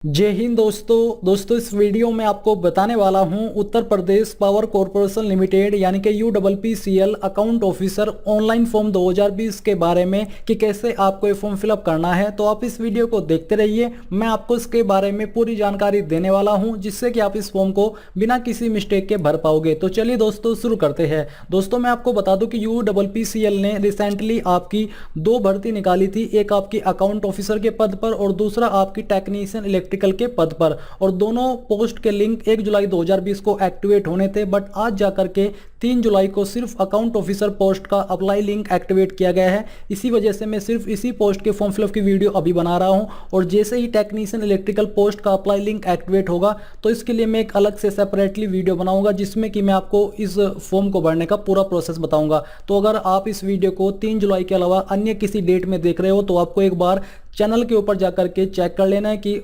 जय हिंद दोस्तों इस वीडियो में आपको बताने वाला हूं Uttar Pradesh power corporation limited यानी कि UPPCL account officer online form 2020 के बारे में कि कैसे आपको ये फॉर्म फिलअप करना है। तो आप इस वीडियो को देखते रहिए, मैं आपको इसके बारे में पूरी जानकारी देने वाला हूं जिससे कि आप इस फॉर्म को बिना किसी मिस्टेक के भर पाओगे। तो चलिए दोस्तों शुरू करते हैं। दोस्तों मैं आपको बता दूं कि UPPCL ने रिसेंटली आपकी दो भर्ती निकाली थी, एक आपकी अकाउंट ऑफिसर के पद पर और दूसरा आपकी टेक्नीशियन इलेक्ट्रिकल के पद पर, और दोनों पोस्ट के लिंक 1 जुलाई 2020 को एक्टिवेट होने थे, बट आज जाकर के 3 जुलाई को सिर्फ अकाउंट ऑफिसर पोस्ट का अप्लाई लिंक एक्टिवेट किया गया है। इसी वजह से मैं सिर्फ इसी पोस्ट के फॉर्म फिलअप की वीडियो अभी बना रहा हूं, और जैसे ही टेक्नीशियन इलेक्ट्रिकल पोस्ट का अप्लाई लिंक एक्टिवेट होगा तो इसके लिए मैं एक अलग से सेपरेटली वीडियो बनाऊंगा जिसमें कि मैं आपको इस फॉर्म को भरने का पूरा प्रोसेस बताऊंगा। तो अगर आप इस वीडियो को 3 जुलाई के अलावा अन्य किसी डेट में देख रहे हो तो आपको एक बार चैनल के ऊपर जाकर के चेक कर लेना है कि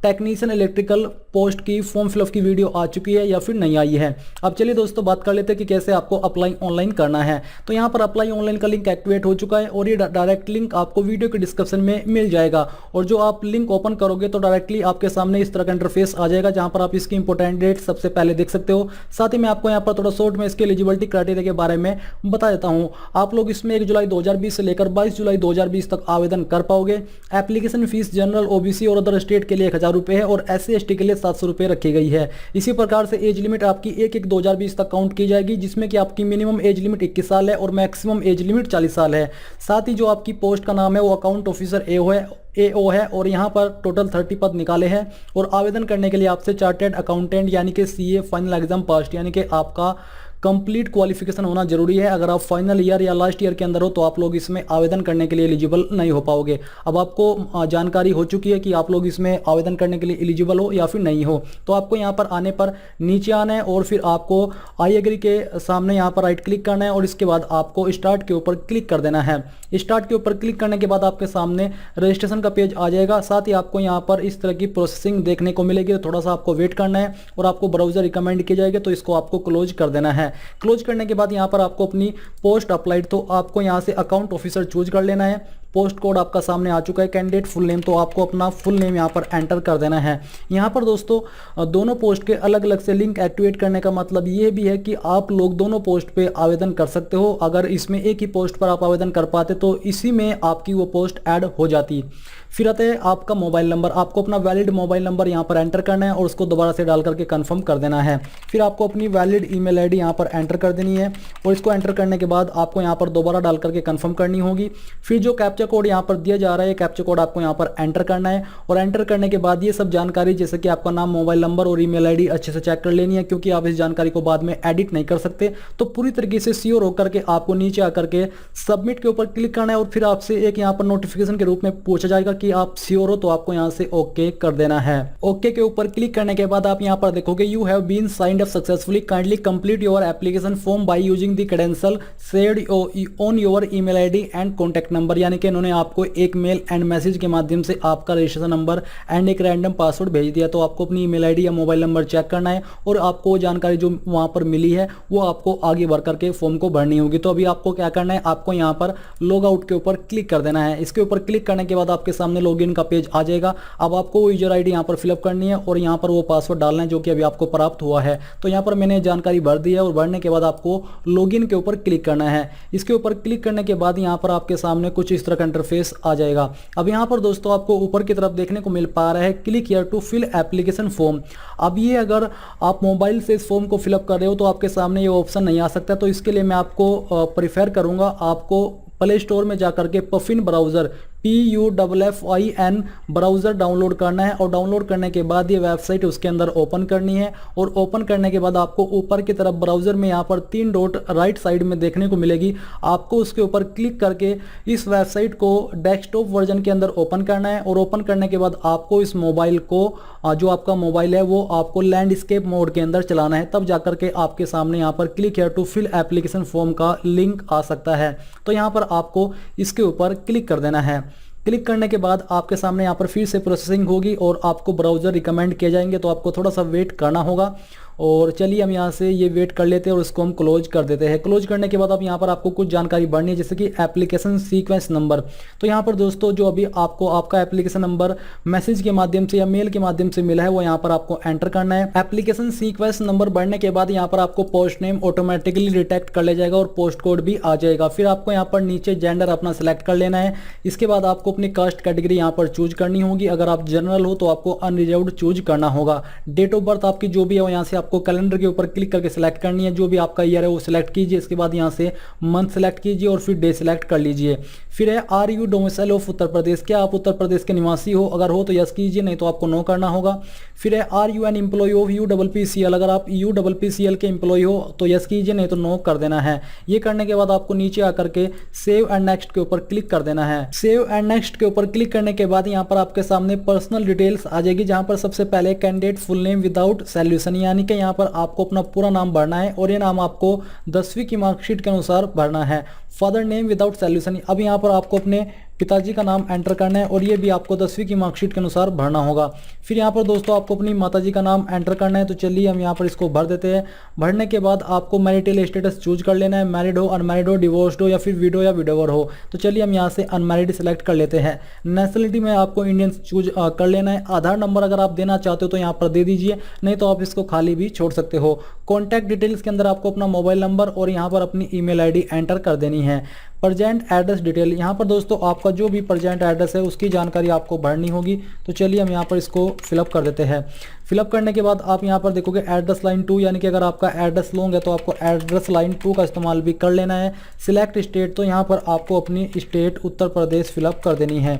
टेक्नीशियन इलेक्ट्रिकल पोस्ट की फॉर्म फिलअप की वीडियो आ चुकी है या फिर नहीं आई है। अब चलिए दोस्तों बात कर लेते हैं कि कैसे आपको अप्लाई ऑनलाइन करना है। तो यहाँ पर अप्लाई ऑनलाइन का लिंक एक्टिवेट हो चुका है और ये डायरेक्ट लिंक आपको वीडियो के डिस्क्रिप्शन में मिल जाएगा, और जो आप लिंक ओपन करोगे तो डायरेक्टली आपके सामने इस तरह का इंटरफेस आ जाएगा जहाँ पर आप इसकी इंपॉर्टेंट डेट सबसे पहले देख सकते हो। साथ ही मैं आपको यहाँ पर थोड़ा शॉर्ट में इसके एलिजिबिलिटी क्राइटेरिया के बारे में बता देता हूँ। आप लोग इसमें 1 जुलाई 2020 से लेकर 22 जुलाई 2020 तक आवेदन कर पाओगे। एप्लीकेशन फीस जनरल, ओबीसी और अदर स्टेट के लिए 1000 रुपये है और SC/ST के लिए 700 रुपये रखी गई है। इसी प्रकार से एज लिमिट आपकी 1/1/2020 तक काउंट की जाएगी, जिसमें कि आपकी मिनिमम एज लिमिट 21 साल है और मैक्सिमम एज लिमिट 40 साल है। साथ ही जो आपकी पोस्ट का नाम है वो अकाउंट ऑफिसर AO है और यहाँ पर टोटल 30 पद निकाले हैं। और आवेदन करने के लिए आपसे चार्टेड अकाउंटेंट यानी कि CA फाइनल एग्जाम पास यानी कि आपका कंप्लीट क्वालिफिकेशन होना जरूरी है। अगर आप फाइनल ईयर या लास्ट ईयर के अंदर हो तो आप लोग इसमें आवेदन करने के लिए एलिजिबल नहीं हो पाओगे। अब आपको जानकारी हो चुकी है कि आप लोग इसमें आवेदन करने के लिए एलिजिबल हो या फिर नहीं हो। तो आपको यहाँ पर आने पर नीचे आना है और फिर आपको आई एग्री के सामने यहाँ पर राइट क्लिक करना है और इसके बाद आपको स्टार्ट के ऊपर क्लिक कर देना है। स्टार्ट के ऊपर क्लिक करने के बाद आपके सामने रजिस्ट्रेशन का पेज आ जाएगा। साथ ही आपको यहाँ पर इस तरह की प्रोसेसिंग देखने को मिलेगी, तो थोड़ा सा आपको वेट करना है और आपको ब्राउजर रिकमेंड किया जाएगा तो इसको आपको क्लोज कर देना है। क्लोज करने के बाद यहाँ पर आपको अपनी पोस्ट अप्लाइड, तो आपको यहाँ से अकाउंट ऑफिसर चूज कर लेना है। पोस्ट कोड आपका सामने आ चुका है, कैंडिडेट फुल नेम, तो आपको अपना फुल नेम यहाँ पर एंटर कर देना है। यहाँ पर दोस्तों दोनों पोस्ट के अलग अलग से लिंक एक्टिवेट करने का मतलब ये भी है कि आप लोग दोनों पोस्ट पे आवेदन कर सकते हो। अगर इसमें एक ही पोस्ट पर आप आवेदन कर पाते तो इसी में आपकी वो पोस्ट ऐड हो जाती। फिर आते हैं आपका मोबाइल नंबर। आपको अपना वैलिड मोबाइल नंबर यहाँ पर एंटर करना है और उसको दोबारा से डाल करके कंफर्म कर देना है। फिर आपको अपनी वैलिड ईमेल आईडी यहाँ पर एंटर कर देनी है और इसको एंटर करने के बाद आपको यहाँ पर दोबारा डाल करके कंफर्म करनी होगी। फिर जो कैप्चा कोड यहाँ पर दिया जा रहा है, कैप्चा कोड आपको यहाँ पर एंटर करना है और एंटर करने के बाद ये सब जानकारी जैसे कि आपका नाम, मोबाइल नंबर और ईमेल आईडी अच्छे से चेक कर लेनी है, क्योंकि आप इस जानकारी को बाद में एडिट नहीं कर सकते। तो पूरी तरीके से श्योर होकर के आपको नीचे आकर के सबमिट के ऊपर क्लिक करना है और फिर आपसे एक यहाँ पर नोटिफिकेशन के रूप में पूछा जाएगा कि आप श्योर हो, तो आपको यहाँ से ओके कर देना है। ओके के ऊपर क्लिक करने के बाद आप यहाँ पर देखोगे you have been signed up successfully, kindly complete your application form by using the credential shared on your email ID and contact number, यानी कि इन्होंने आपको एक मेल एंड मैसेज के माध्यम से आपका रजिस्ट्रेशन नंबर एंड एक रैंडम पासवर्ड भेज दिया। तो आपको अपनी ईमेल आईडी या मोबाइल नंबर चेक करना है और आपको जानकारी जो वहां पर मिली है वो आपको आगे भर करके फॉर्म को भरनी होगी। तो अभी आपको क्या करना है, आपको यहाँ पर लॉग आउट के ऊपर क्लिक कर देना है। इसके ऊपर क्लिक करने के बाद आपके सामने लॉगिन का पेज आ जाएगा। अब आपको वो यूजर आईडी यहाँ पर फिलअप करनी है और यहाँ पर वो पासवर्ड डालना है जो कि अभी आपको प्राप्त हुआ है। तो यहाँ पर मैंने जानकारी भर दी है और भरने के बाद आपको लॉगिन के ऊपर क्लिक करना है। इसके ऊपर क्लिक करने के बाद यहाँ पर आपके सामने कुछ इस तरह का इंटरफेस आ जाएगा। अब यहाँ पर दोस्तों आपको ऊपर की तरफ देखने को मिल पा रहा है click here to fill application form. अब ये अगर आप मोबाइल से इस फॉर्म को फिलअप कर रहे हो तो आपके सामने ये ऑप्शन नहीं आ सकता। तो इसके लिए मैं आपको प्रीफर करूंगा आपको प्ले स्टोर में जाकर के puffin browser PUFFIN browser download करना है और डाउनलोड करने के बाद ये वेबसाइट उसके अंदर ओपन करनी है। और ओपन करने के बाद आपको ऊपर की तरफ ब्राउज़र में यहाँ पर 3 डॉट राइट साइड में देखने को मिलेगी। आपको उसके ऊपर क्लिक करके इस वेबसाइट को डेस्कटॉप वर्जन के अंदर ओपन करना है और ओपन करने के बाद आपको इस मोबाइल को, जो आपका मोबाइल है वो आपको लैंडस्केप मोड के अंदर चलाना है, तब जाकर के आपके सामने यहाँ पर click here to fill application form का लिंक आ सकता है। तो यहाँ पर आपको इसके ऊपर क्लिक कर देना है। क्लिक करने के बाद आपके सामने यहाँ पर फिर से प्रोसेसिंग होगी और आपको ब्राउज़र रिकमेंड किए जाएंगे, तो आपको थोड़ा सा वेट करना होगा। और चलिए हम यहाँ से ये वेट कर लेते हैं और इसको हम क्लोज कर देते हैं। क्लोज करने के बाद अब यहाँ पर आपको कुछ जानकारी भरनी है, जैसे कि एप्लीकेशन सीक्वेंस नंबर। तो यहाँ पर दोस्तों जो अभी आपको आपका एप्लीकेशन नंबर मैसेज के माध्यम से या मेल के माध्यम से मिला है वो यहाँ पर आपको एंटर करना है। एप्लीकेशन सीक्वेंस नंबर भरने के बाद यहाँ पर आपको पोस्ट नेम ऑटोमेटिकली डिटेक्ट कर ले जाएगा और पोस्ट कोड भी आ जाएगा। फिर आपको यहाँ पर नीचे जेंडर अपना सेलेक्ट कर लेना है। इसके बाद आपको अपनी कास्ट कैटेगरी यहाँ पर चूज करनी होगी। अगर आप जनरल हो तो आपको अनरिजर्व्ड चूज करना होगा। डेट ऑफ बर्थ आपकी जो भी है वो यहाँ से आपको कैलेंडर के ऊपर क्लिक करके सिलेक्ट करनी है। जो भी आपका ईयर है वो सिलेक्ट कीजिए। इसके बाद यहाँ से मंथ सेलेक्ट कीजिए और फिर डे सेलेक्ट कर लीजिए। फिर है are you domicile of Uttar Pradesh, क्या आप उत्तर प्रदेश के निवासी हो? अगर हो तो यस कीजिए, नहीं तो आपको नो करना होगा। फिर है are you an employee of UPPCL, अगर आप UPPCL के एम्प्लॉय हो तो यस कीजिए, नहीं तो नो कर देना है। ये करने के बाद आपको नीचे आकर के सेव एंड नेक्स्ट के ऊपर क्लिक कर देना है। सेव एंड नेक्स्ट के ऊपर क्लिक करने के बाद यहाँ पर आपके सामने पर्सनल डिटेल्स आ जाएगी, जहां पर सबसे पहले candidate full name without solution, यानी कि यहाँ पर आपको अपना पूरा नाम भरना है और ये नाम आपको 10वीं की मार्कशीट के अनुसार भरना है। फादर नेम विदाउट सॉल्यूशन, अब यहाँ पर आपको अपने पिताजी का नाम एंटर करना है और ये भी आपको 10वीं की मार्कशीट के अनुसार भरना होगा। फिर यहाँ पर दोस्तों आपको अपनी माताजी का नाम एंटर करना है। तो चलिए हम यहाँ पर इसको भर देते हैं। भरने के बाद आपको मैरिटल स्टेटस चूज कर लेना है, मैरिड हो, अनमैरिड हो, डिवोर्स्ड हो या फिर विडो या विडोवर हो। तो चलिए हम यहाँ से अनमैरिड सेलेक्ट कर लेते हैं। नेशनलिटी में आपको इंडियन चूज कर लेना है। आधार नंबर अगर आप देना चाहते हो तो यहाँ पर दे दीजिए, नहीं तो आप इसको खाली भी छोड़ सकते हो। कॉन्टैक्ट डिटेल्स के अंदर आपको अपना मोबाइल नंबर और यहाँ पर अपनी ईमेल आईडी एंटर कर देनी है। प्रेजेंट एड्रेस डिटेल, यहाँ पर दोस्तों आपका जो भी प्रेजेंट एड्रेस है उसकी जानकारी आपको भरनी होगी। तो चलिए हम यहाँ पर इसको फिलअप कर देते हैं। फिलअप करने के बाद आप यहाँ पर देखोगे एड्रेस लाइन 2, यानी कि अगर आपका एड्रेस लॉन्ग है तो आपको एड्रेस लाइन 2 का इस्तेमाल भी कर लेना है। सिलेक्ट स्टेट, तो यहाँ पर आपको अपनी स्टेट उत्तर प्रदेश फिलअप कर देनी है।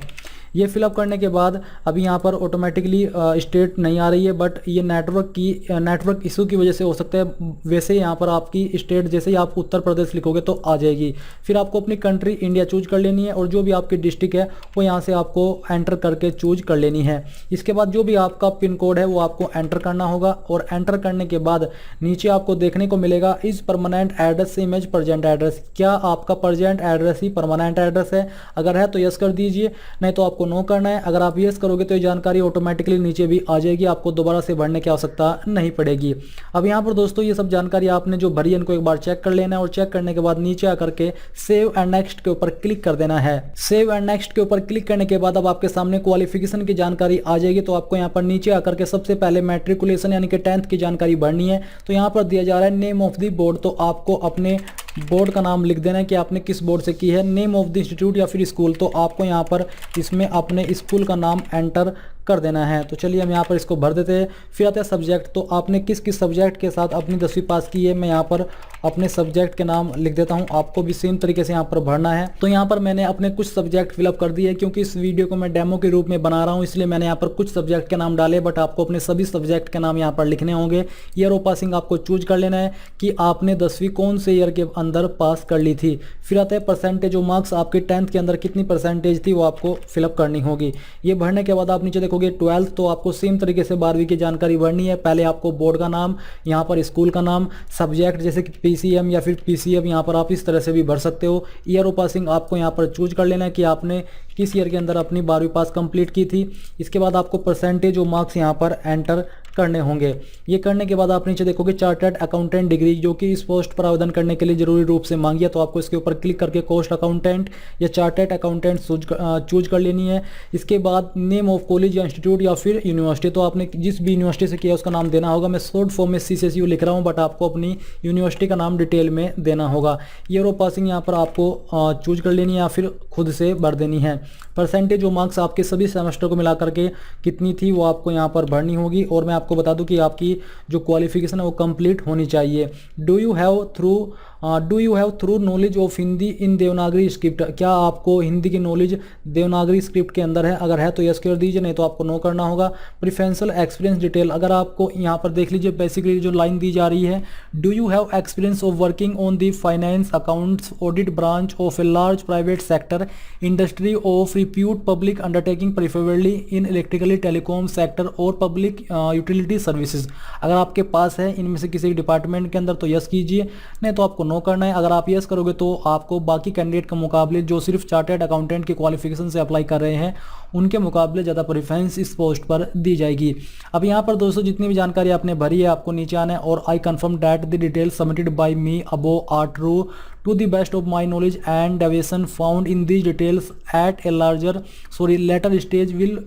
ये फिलअप करने के बाद अभी यहाँ पर ऑटोमेटिकली स्टेट नहीं आ रही है, बट ये नेटवर्क इशू की वजह से हो सकता है। वैसे यहाँ पर आपकी स्टेट जैसे ही आप उत्तर प्रदेश लिखोगे तो आ जाएगी। फिर आपको अपनी कंट्री इंडिया चूज कर लेनी है और जो भी आपकी डिस्ट्रिक्ट है वो यहाँ से आपको एंटर करके चूज कर लेनी है। इसके बाद जो भी आपका पिन कोड है वो आपको एंटर करना होगा और एंटर करने के बाद नीचे आपको देखने को मिलेगा इस परमानेंट एड्रेस से इमेज प्रेजेंट एड्रेस, क्या आपका प्रेजेंट एड्रेस ही परमानेंट एड्रेस है? अगर है तो यस कर दीजिए, नहीं तो आपको नो करना है। अगर आप यस करोगे तो ये जानकारी ऑटोमेटिकली नीचे भी आ जाएगी, आपको दोबारा से भरने की आवश्यकता नहीं पड़ेगी। अब यहाँ पर दोस्तों ये सब जानकारी आपने जो भरी है इनको एक बार चेक कर लेना है और चेक करने के बाद नीचे आकर के सेव एंड नेक्स्ट के ऊपर क्लिक कर देना है। सेव एंड नेक्स्ट के ऊपर क्लिक करने के बाद अब आपके सामने क्वालिफिकेशन की जानकारी आ जाएगी। तो आपको यहाँ पर नीचे आकर के सबसे पहले मैट्रिकुलेशन यानी कि 10th की जानकारी भरनी है। तो यहाँ पर दिया जा रहा है नेम ऑफ द बोर्ड, तो आपको अपने बोर्ड का नाम लिख देना है कि आपने किस बोर्ड से की है। नेम ऑफ द इंस्टीट्यूट या फिर स्कूल, तो आपको यहाँ पर इसमें अपने स्कूल का नाम एंटर कर देना है। तो चलिए हम यहाँ पर इसको भर देते हैं। फिर आता है सब्जेक्ट, तो आपने किस किस सब्जेक्ट के साथ अपनी 10वीं पास की है। मैं यहाँ पर अपने सब्जेक्ट के नाम लिख देता हूँ, आपको भी सेम तरीके से यहाँ पर भरना है। तो यहाँ पर मैंने अपने कुछ सब्जेक्ट फिलअप कर दिए, क्योंकि इस वीडियो को मैं डेमो के रूप में बना रहा हूँ इसलिए मैंने यहाँ पर कुछ सब्जेक्ट के नाम डाले, बट आपको अपने सभी सब्जेक्ट के नाम यहाँ पर लिखने होंगे। ईयर ऑफ पासिंग आपको चूज कर लेना है कि आपने 10वीं कौन से ईयर के अंदर पास कर ली थी। फिर आता है परसेंटेज ऑफ मार्क्स, आपके 10th के अंदर कितनी परसेंटेज थी वो आपको फिलअप करनी होगी। ये भरने के बाद आप नीचे देखोगे 12th, तो आपको सेम तरीके से 12वीं की जानकारी भरनी है। पहले आपको बोर्ड का नाम, यहाँ पर स्कूल का नाम, सब्जेक्ट जैसे कि PCM या फिर PCM, यहाँ पर आप इस तरह से भी भर सकते हो। ईयर ऑफ पासिंग आपको यहाँ पर चूज कर लेना है कि आपने किस ईयर के अंदर अपनी 12वीं पास कंप्लीट की थी। इसके बाद आपको परसेंटेज ऑफ मार्क्स यहाँ पर एंटर करने होंगे। ये करने के बाद आप नीचे देखोगे चार्टर्ड अकाउंटेंट डिग्री, जो कि इस पोस्ट पर आवेदन करने के लिए जरूरी रूप से मांगी है। तो आपको इसके ऊपर क्लिक करके कोस्ट अकाउंटेंट या चार्टर्ड अकाउंटेंट चूज कर लेनी है। इसके बाद नेम ऑफ कॉलेज या इंस्टीट्यूट या फिर यूनिवर्सिटी, तो आपने जिस भी यूनिवर्सिटी से किया उसका नाम देना होगा। मैं शॉर्ट फॉर्म में CCSU लिख रहा हूँ, बट आपको अपनी यूनिवर्सिटी का नाम डिटेल में देना होगा। ईयर ऑफ पासिंग यहाँ पर आपको चूज कर लेनी है या फिर खुद से भर देनी है। परसेंटेज ऑफ मार्क्स आपके सभी सेमेस्टर को मिला करके कितनी थी वो आपको यहाँ पर भरनी होगी। और मैं आपको बता दूं कि आपकी जो क्वालिफिकेशन है वो कंप्लीट होनी चाहिए। Do you have through knowledge of Hindi in Devanagari script, क्या आपको हिंदी की नॉलेज देवनागरी स्क्रिप्ट के अंदर है? अगर है तो यस कर दीजिए, नहीं तो आपको नो करना होगा। प्रेफरेंशियल एक्सपीरियंस डिटेल, अगर आपको यहाँ पर देख लीजिए बेसिकली जो लाइन दी जा रही है, do you have experience of working on the finance accounts audit branch of a large private sector industry of repute public undertaking preferably in electrically telecom sector और पब्लिक यूटिलिटी सर्विसेज। अगर आपके पास है इनमें से किसी डिपार्टमेंट के अंदर तो यस कीजिए, नहीं तो आपको नो करना है। अगर आप यस करोगे तो आपको बाकी कैंडिडेट के मुकाबले जो सिर्फ चार्टर्ड अकाउंटेंट की क्वालिफिकेशन से अप्लाई कर रहे हैं उनके मुकाबले ज़्यादा प्रेफरेंस इस पोस्ट पर दी जाएगी। अब यहाँ पर दोस्तों जितनी भी जानकारी आपने भरी है आपको नीचे आना है और I confirm that the details submitted by me above are true to the best of my knowledge and deviation found in these details at a later stage will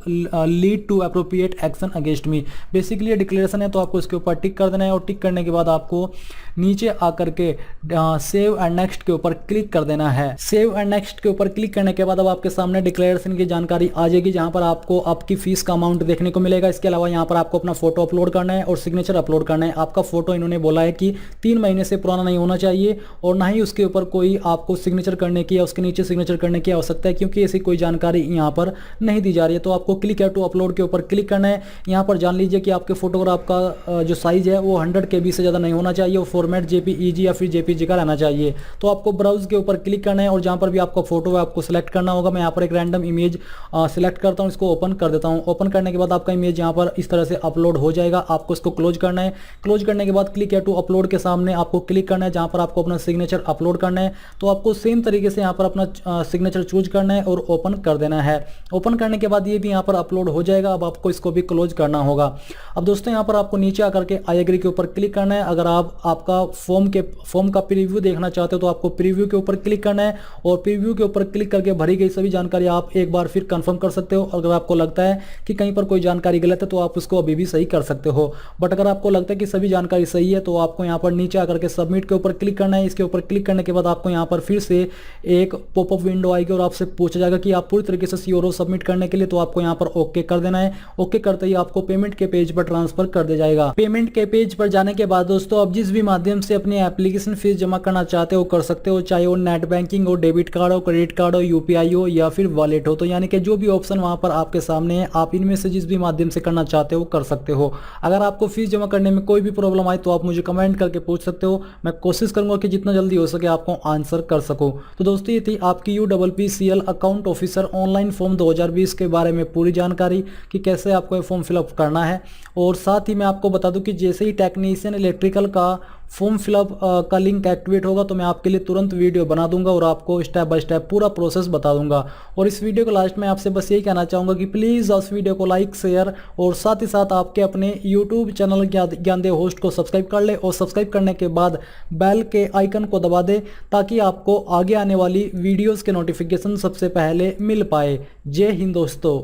lead to appropriate action against me। Basically ये declaration है तो आपको इसके ऊपर टिक कर देना है और टिक करने के बाद आपको नीचे आकर के सेव एंड नेक्स्ट के ऊपर क्लिक कर देना है। सेव एंड नेक्स्ट के ऊपर क्लिक करने के बाद अब आपके सामने डिक्लेरेशन की जानकारी आ जाएगी, जहां पर आपको आपकी फीस का अमाउंट देखने को मिलेगा। इसके अलावा यहाँ पर आपको अपना फोटो अपलोड करना है और सिग्नेचर अपलोड करना है। आपका फोटो इन्होंने बोला है कि 3 महीने से पुराना नहीं होना चाहिए और ना ही उसके ऊपर कोई आपको सिग्नेचर करने की या उसके नीचे सिग्नेचर करने की आवश्यकता है, क्योंकि ऐसी कोई जानकारी यहाँ पर नहीं दी जा रही है। तो आपको क्लिक है टू अपलोड के ऊपर क्लिक करना है। यहाँ पर जान लीजिए कि आपके फोटोग्राफ का जो साइज है वो 100 KB से ज़्यादा नहीं होना चाहिए और फॉर्मेट JPEG या फिर JPG का रहना चाहिए। तो आपको ब्राउज के ऊपर क्लिक करना है और जहाँ पर भी आपका फोटो है आपको सिलेक्ट करना होगा। मैं यहाँ पर एक रैंडम इमेज सिलेक्ट करता हूँ, इसको ओपन कर देता हूँ। ओपन करने के बाद आपका इमेज यहाँ पर इस तरह से अपलोड हो जाएगा। आपको इसको क्लोज करना है। क्लोज करने के बाद क्लिक है टू अपलोड के सामने आपको क्लिक करना है, जहाँ पर आपको अपना सिग्नेचर अपलोड करना है। तो आपको सेम तरीके से यहाँ पर अपना सिग्नेचर चूज करना है और ओपन कर देना है। ओपन करने के बाद ये भी यहाँ पर अपलोड हो जाएगा। अब आपको इसको भी क्लोज करना होगा। अब दोस्तों यहाँ पर आपको नीचे आकर के आई एग्री के ऊपर क्लिक करना है। अगर आप आपका फॉर्म का प्रीव्यू देखना चाहते हो तो आपको प्रीव्यू के ऊपर क्लिक करना है और प्रीव्यू के ऊपर क्लिक करके भरी गई सभी जानकारी आप एक बार फिर कंफर्म कर सकते हो। अगर आपको लगता है कि कहीं पर कोई जानकारी गलत है तो आप उसको अभी भी सही कर सकते हो, बट अगर आपको लगता है कि सभी जानकारी सही है तो आपको यहाँ पर नीचे आकर के सबमिट के ऊपर क्लिक करना है। इसके ऊपर क्लिक करने के बाद आपको यहाँ पर फिर से एक पॉपअप विंडो आएगी और आपसे पूछा जाएगा कि आप पूरी तरीके से श्योर हो सबमिट करने के लिए। तो आपको यहाँ पर ओके कर देना है। ओके करते ही आपको पेमेंट के पेज पर ट्रांसफर कर दिया जाएगा। पेमेंट के पेज पर जाने के बाद दोस्तों आप जिस भी माध्यम से अपनी एप्लीकेशन फीस जमा करना चाहते हो कर सकते हो, चाहे वो नेट बैंकिंग हो, डेबिट कार्ड हो, क्रेडिट कार्ड हो, UPI हो या फिर वॉलेट हो। तो यानी कि जो भी ऑप्शन वहां पर आपके सामने है आप इनमें से जिस भी माध्यम से करना चाहते हो कर सकते हो। अगर आपको फीस जमा करने में कोई भी प्रॉब्लम आए तो आप मुझे कमेंट करके पूछ सकते हो। मैं कोशिश करूंगा कि जितना जल्दी हो सके आपको आंसर कर सकूं। तो दोस्तों ये थी आपकी UPPCL account officer online form 2020 के बारे में पूरी जानकारी कि कैसे आपको ये फॉर्म फिलअप करना है। और साथ ही मैं आपको बता दूं कि जैसे ही टेक्नीशियन इलेक्ट्रिकल का फॉर्म फिलअप का लिंक एक्टिवेट होगा तो मैं आपके लिए तुरंत वीडियो बना दूंगा और आपको स्टेप बाय स्टेप पूरा प्रोसेस बता दूंगा। और इस वीडियो के लास्ट में आपसे बस यही कहना चाहूँगा कि प्लीज़ उस वीडियो को लाइक शेयर और साथ ही साथ आपके अपने यूट्यूब चैनल ज्ञानदेव होस्ट को सब्सक्राइब कर ले और सब्सक्राइब करने के बाद बेल के आइकन को दबा दे ताकि आपको आगे आने वाली वीडियोज़ के नोटिफिकेशन सबसे पहले मिल पाए। जय हिंद दोस्तों।